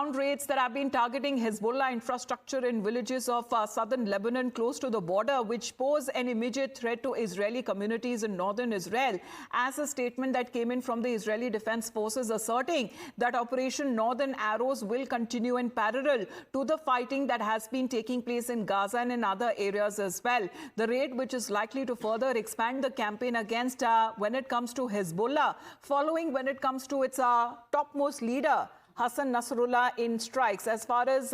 ground raids that have been targeting Hezbollah infrastructure in villages of southern Lebanon close to the border, which pose an immediate threat to Israeli communities in northern Israel, as a statement that came in from the Israeli Defense Forces asserting that Operation Northern Arrows will continue in parallel to the fighting that has been taking place in Gaza and in other areas as well. The raid, which is likely to further expand the campaign against when it comes to Hezbollah, following when it comes to its topmost leader, Hassan Nasrallah, in strikes. As far as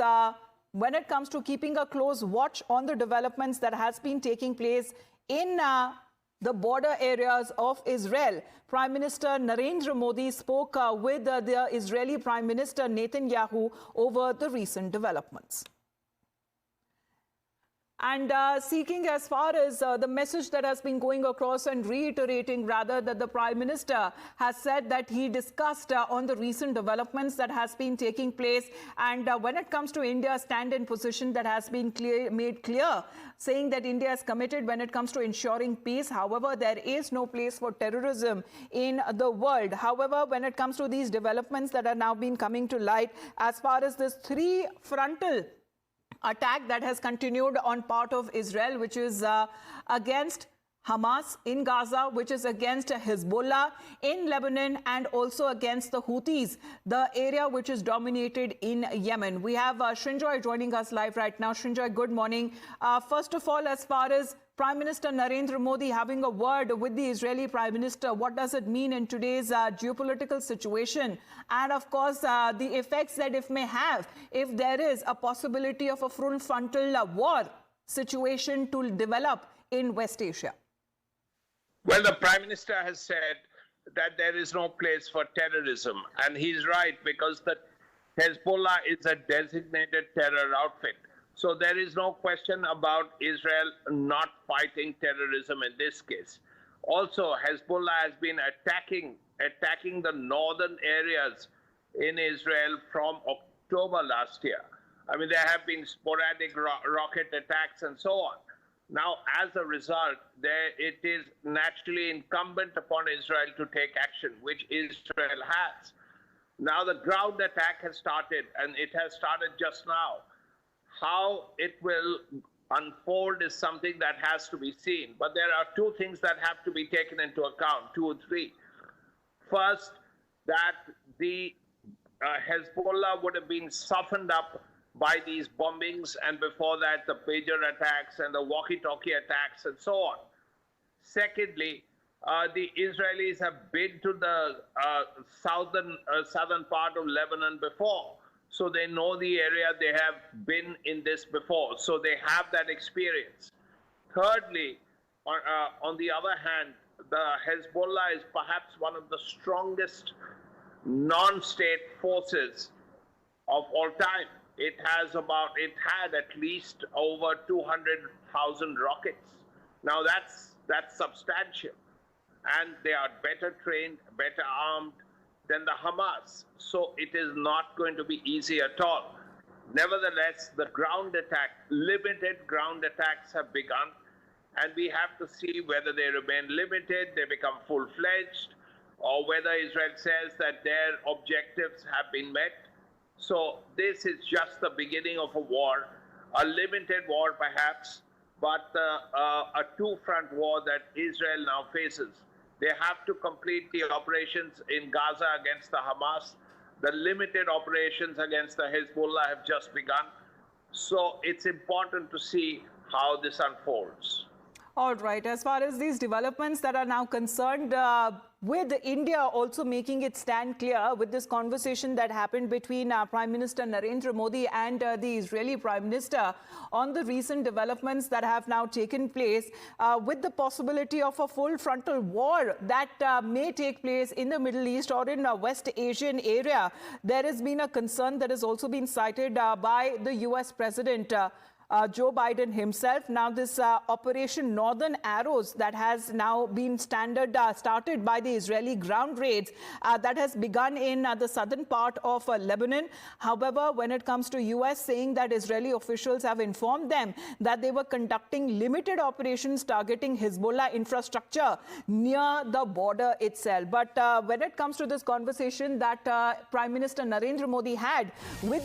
when it comes to keeping a close watch on the developments that has been taking place in the border areas of Israel, Prime Minister Narendra Modi spoke with the Israeli Prime Minister Netanyahu over the recent developments. And seeking, as far as the message that has been going across, and reiterating rather that the Prime Minister has said that he discussed on the recent developments that has been taking place. And when it comes to India's stand-in position that has been made clear, saying that India is committed when it comes to ensuring peace. However, there is no place for terrorism in the world. However, when it comes to these developments that are now being coming to light, as far as this three-frontal attack that has continued on part of Israel, which is against Hamas in Gaza, which is against Hezbollah in Lebanon, and also against the Houthis, the area which is dominated in Yemen. We have Srinjoy joining us live right now. Srinjoy, good morning. First of all, as far as Prime Minister Narendra Modi having a word with the Israeli Prime Minister, what does it mean in today's geopolitical situation? And of course, the effects that it may have if there is a possibility of a full frontal war situation to develop in West Asia. Well, the Prime Minister has said that there is no place for terrorism. And he's right, because the Hezbollah is a designated terror outfit. So there is no question about Israel not fighting terrorism in this case. Also, Hezbollah has been attacking the northern areas in Israel from October last year. I mean, there have been sporadic rocket attacks and so on. Now, as a result, it is naturally incumbent upon Israel to take action, which Israel has. Now, the ground attack has started, and it has started just now. How it will unfold is something that has to be seen. But there are two things that have to be taken into account, two or three. First, that the Hezbollah would have been softened up by these bombings, and before that, the pager attacks and the walkie-talkie attacks and so on. Secondly, the Israelis have been to the southern part of Lebanon before. So they know the area, they have been in this before, so they have that experience. Thirdly, on the other hand, the Hezbollah is perhaps one of the strongest non-state forces of all time. It had at least over 200,000 rockets. Now that's substantial. And they are better trained, better armed than the Hamas. So it is not going to be easy at all. Nevertheless, the limited ground attacks have begun, and we have to see whether they remain limited, they become full-fledged, or whether Israel says that their objectives have been met. So this is just the beginning of a war, a limited war perhaps, but a two-front war that Israel now faces. They have to complete the operations in Gaza against the Hamas. The limited operations against the Hezbollah have just begun. So it's important to see how this unfolds. All right. As far as these developments that are now concerned, with India also making its stand clear with this conversation that happened between Prime Minister Narendra Modi and the Israeli Prime Minister on the recent developments that have now taken place, with the possibility of a full frontal war that may take place in the Middle East or in a West Asian area. There has been a concern that has also been cited by the US President Joe Biden himself. Now, this Operation Northern Arrows that has now been started by the Israeli ground raids that has begun in the southern part of Lebanon. However, when it comes to U.S. saying that Israeli officials have informed them that they were conducting limited operations targeting Hezbollah infrastructure near the border itself. But when it comes to this conversation that Prime Minister Narendra Modi had with the